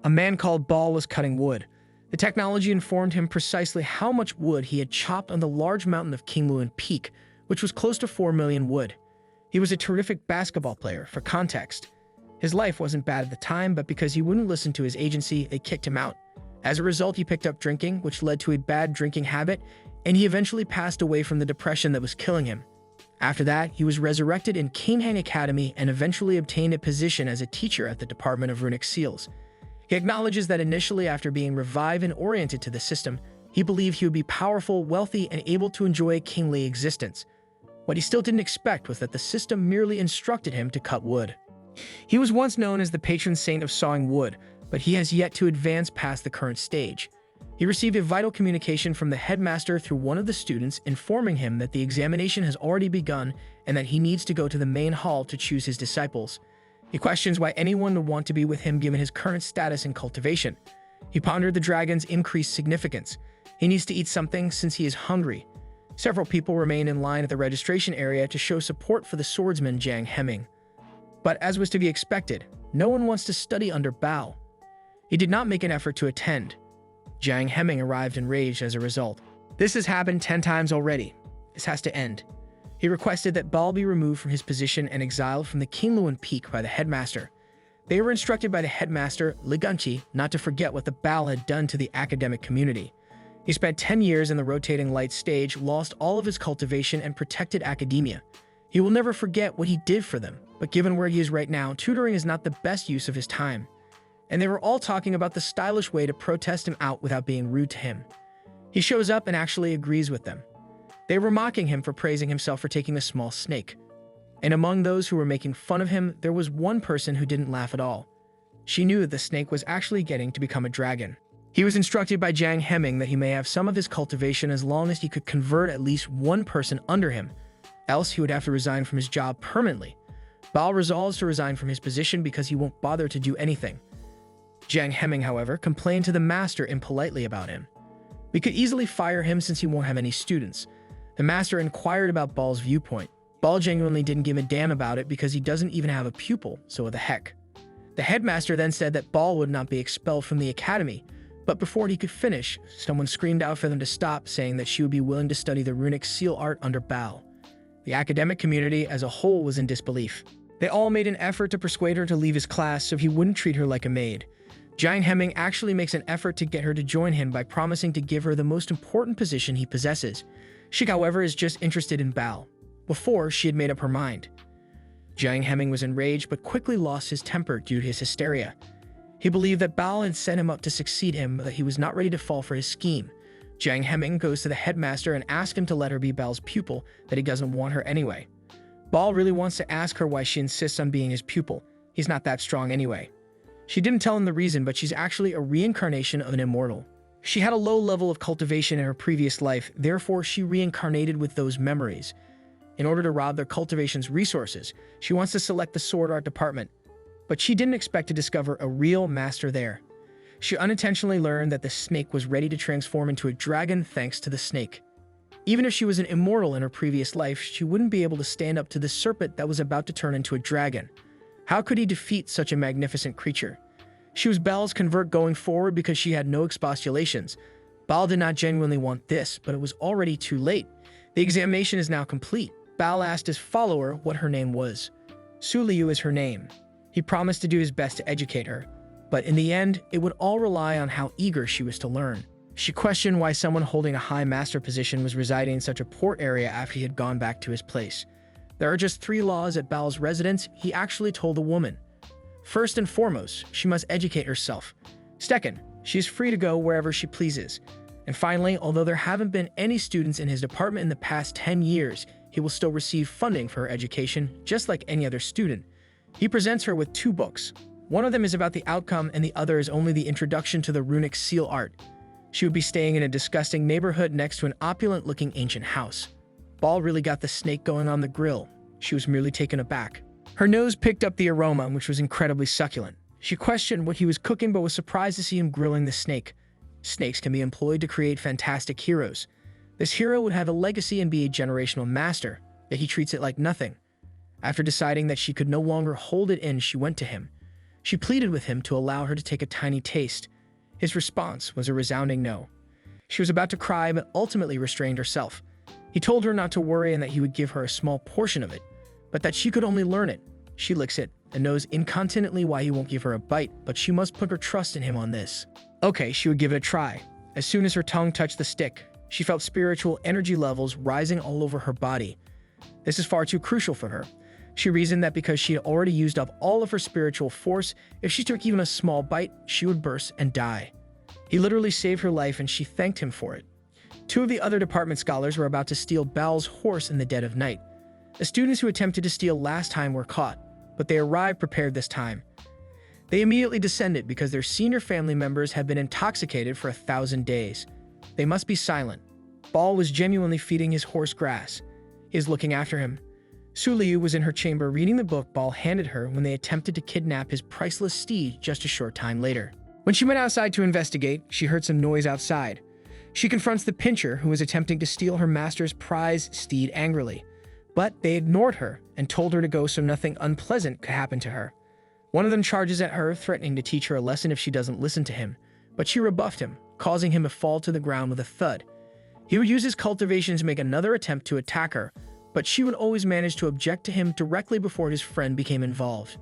A man called Bal was cutting wood. The technology informed him precisely how much wood he had chopped on the large mountain of King Luan Peak, which was close to 4 million wood. He was a terrific basketball player, for context. His life wasn't bad at the time, but because he wouldn't listen to his agency, they kicked him out. As a result, he picked up drinking, which led to a bad drinking habit, and he eventually passed away from the depression that was killing him. After that, he was resurrected in Kinghang Academy and eventually obtained a position as a teacher at the Department of Runic Seals. He acknowledges that initially, after being revived and oriented to the system, he believed he would be powerful, wealthy, and able to enjoy a kingly existence. What he still didn't expect was that the system merely instructed him to cut wood. He was once known as the patron saint of sawing wood, but he has yet to advance past the current stage. He received a vital communication from the headmaster through one of the students informing him that the examination has already begun and that he needs to go to the main hall to choose his disciples. He questions why anyone would want to be with him given his current status in cultivation. He pondered the dragon's increased significance. He needs to eat something since he is hungry. Several people remained in line at the registration area to show support for the swordsman Jiang Hemming. But as was to be expected, no one wants to study under Bao. He did not make an effort to attend. Jiang Hemming arrived enraged as a result. This has happened 10 times already. This has to end. He requested that Bal be removed from his position and exiled from the King Luan Peak by the headmaster. They were instructed by the headmaster, Ligunchi, not to forget what the Bal had done to the academic community. He spent 10 years in the rotating light stage, lost all of his cultivation, and protected academia. He will never forget what he did for them, but given where he is right now, tutoring is not the best use of his time. And they were all talking about the stylish way to protest him out without being rude to him. He shows up and actually agrees with them. They were mocking him for praising himself for taking a small snake. And among those who were making fun of him, there was one person who didn't laugh at all. She knew the snake was actually getting to become a dragon. He was instructed by Jiang Hemming that he may have some of his cultivation as long as he could convert at least one person under him, else he would have to resign from his job permanently. Bao resolves to resign from his position because he won't bother to do anything. Jiang Hemming, however, complained to the master impolitely about him. We could easily fire him since he won't have any students. The master inquired about Bal's viewpoint. Bal genuinely didn't give a damn about it because he doesn't even have a pupil, so what the heck. The headmaster then said that Bal would not be expelled from the academy, but before he could finish, someone screamed out for them to stop, saying that she would be willing to study the runic seal art under Bao. The academic community as a whole was in disbelief. They all made an effort to persuade her to leave his class so he wouldn't treat her like a maid. Jiang Hemming actually makes an effort to get her to join him by promising to give her the most important position he possesses. She, however, is just interested in Bao. Before, she had made up her mind. Jiang Hemming was enraged but quickly lost his temper due to his hysteria. He believed that Bao had set him up to succeed him, but that he was not ready to fall for his scheme. Jiang Hemming goes to the headmaster and asks him to let her be Bao's pupil, that he doesn't want her anyway. Bao really wants to ask her why she insists on being his pupil. He's not that strong anyway. She didn't tell him the reason, but she's actually a reincarnation of an immortal. She had a low level of cultivation in her previous life, therefore she reincarnated with those memories. In order to rob their cultivation's resources, she wants to select the sword art department, but she didn't expect to discover a real master there. She unintentionally learned that the snake was ready to transform into a dragon thanks to the snake. Even if she was an immortal in her previous life, she wouldn't be able to stand up to the serpent that was about to turn into a dragon. How could he defeat such a magnificent creature? She was Bao's convert going forward because she had no expostulations. Bao did not genuinely want this, but it was already too late. The examination is now complete. Bao asked his follower what her name was. Su Liu is her name. He promised to do his best to educate her, but in the end, it would all rely on how eager she was to learn. She questioned why someone holding a high master position was residing in such a poor area after he had gone back to his place. There are just 3 laws at Bao's residence, he actually told the woman. First and foremost, she must educate herself. Second, she is free to go wherever she pleases. And finally, although there haven't been any students in his department in the past 10 years, he will still receive funding for her education, just like any other student. He presents her with 2 books. One of them is about the outcome and the other is only the introduction to the runic seal art. She would be staying in a disgusting neighborhood next to an opulent-looking ancient house. Bal really got the snake going on the grill. She was merely taken aback. Her nose picked up the aroma, which was incredibly succulent. She questioned what he was cooking but was surprised to see him grilling the snake. Snakes can be employed to create fantastic heroes. This hero would have a legacy and be a generational master, yet he treats it like nothing. After deciding that she could no longer hold it in, she went to him. She pleaded with him to allow her to take a tiny taste. His response was a resounding no. She was about to cry, but ultimately restrained herself. He told her not to worry and that he would give her a small portion of it, but that she could only learn it. She licks it and knows incontinently why he won't give her a bite, but she must put her trust in him on this. Okay, she would give it a try. As soon as her tongue touched the stick, she felt spiritual energy levels rising all over her body. This is far too crucial for her. She reasoned that because she had already used up all of her spiritual force, if she took even a small bite, she would burst and die. He literally saved her life and she thanked him for it. Two of the other department scholars were about to steal Bao's horse in the dead of night. The students who attempted to steal last time were caught, but they arrived prepared this time. They immediately descended because their senior family members had been intoxicated for 1,000 days. They must be silent. Bao was genuinely feeding his horse grass. He is looking after him. Su Liu was in her chamber reading the book Bao handed her when they attempted to kidnap his priceless steed just a short time later. When she went outside to investigate, she heard some noise outside. She confronts the pincher who was attempting to steal her master's prize steed angrily. But they ignored her and told her to go so nothing unpleasant could happen to her. One of them charges at her, threatening to teach her a lesson if she doesn't listen to him, but she rebuffed him, causing him to fall to the ground with a thud. He would use his cultivation to make another attempt to attack her, but she would always manage to object to him directly before his friend became involved.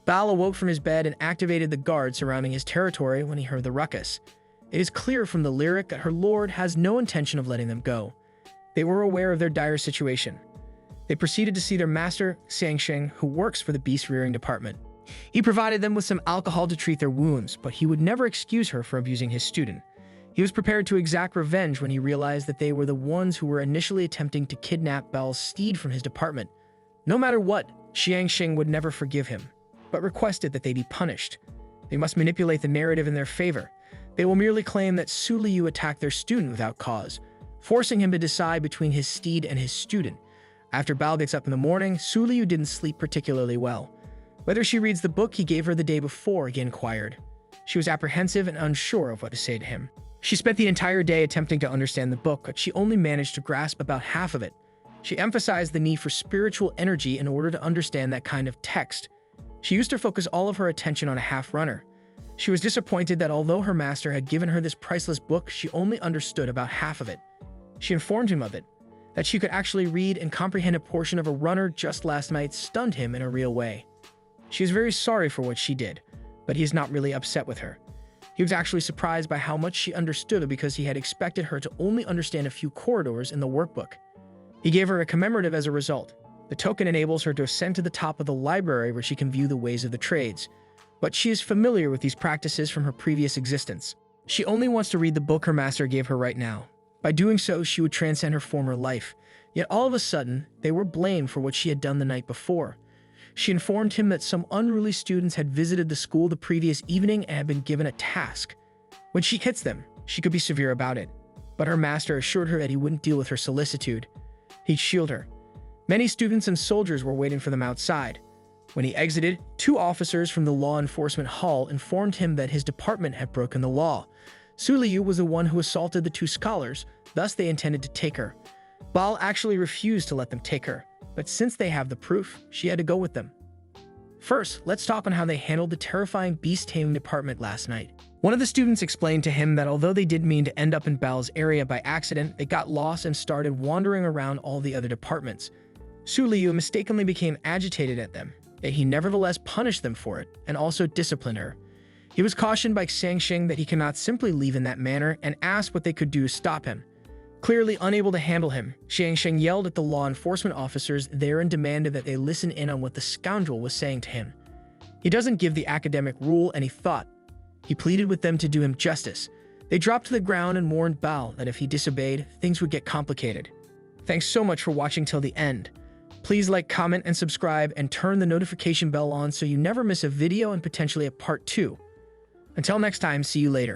Bao awoke from his bed and activated the guard surrounding his territory when he heard the ruckus. It is clear from the lyric that her lord has no intention of letting them go. They were aware of their dire situation. They proceeded to see their master, Xiangsheng, who works for the beast rearing department. He provided them with some alcohol to treat their wounds, but he would never excuse her for abusing his student. He was prepared to exact revenge when he realized that they were the ones who were initially attempting to kidnap Bao's steed from his department. No matter what, Xiangsheng would never forgive him, but requested that they be punished. They must manipulate the narrative in their favor. They will merely claim that Su Liu attacked their student without cause, forcing him to decide between his steed and his student. After Bao gets up in the morning, Su Liu didn't sleep particularly well. Whether she reads the book he gave her the day before, he inquired. She was apprehensive and unsure of what to say to him. She spent the entire day attempting to understand the book, but she only managed to grasp about half of it. She emphasized the need for spiritual energy in order to understand that kind of text. She used to focus all of her attention on a half-runner. She was disappointed that although her master had given her this priceless book, she only understood about half of it. She informed him of it. That she could actually read and comprehend a portion of a runner just last night stunned him in a real way. She is very sorry for what she did, but he is not really upset with her. He was actually surprised by how much she understood because he had expected her to only understand a few corridors in the workbook. He gave her a commemorative as a result. The token enables her to ascend to the top of the library where she can view the ways of the trades. But she is familiar with these practices from her previous existence. She only wants to read the book her master gave her right now. By doing so, she would transcend her former life. Yet all of a sudden, they were blamed for what she had done the night before. She informed him that some unruly students had visited the school the previous evening and had been given a task. When she hits them, she could be severe about it. But her master assured her that he wouldn't deal with her solicitude. He'd shield her. Many students and soldiers were waiting for them outside. When he exited, 2 officers from the law enforcement hall informed him that his department had broken the law. Su Liu was the one who assaulted the 2 scholars, thus they intended to take her. Bao actually refused to let them take her, but since they have the proof, she had to go with them. First, let's talk on how they handled the terrifying beast-taming department last night. One of the students explained to him that although they didn't mean to end up in Bao's area by accident, they got lost and started wandering around all the other departments. Su Liu mistakenly became agitated at them, yet he nevertheless punished them for it and also disciplined her. He was cautioned by Xiangsheng that he cannot simply leave in that manner and asked what they could do to stop him. Clearly unable to handle him, Xiangsheng yelled at the law enforcement officers there and demanded that they listen in on what the scoundrel was saying to him. He doesn't give the academic rule any thought. He pleaded with them to do him justice. They dropped to the ground and warned Bao that if he disobeyed, things would get complicated. Thanks so much for watching till the end. Please like, comment, and subscribe, and turn the notification bell on so you never miss a video and potentially a part 2. Until next time, see you later.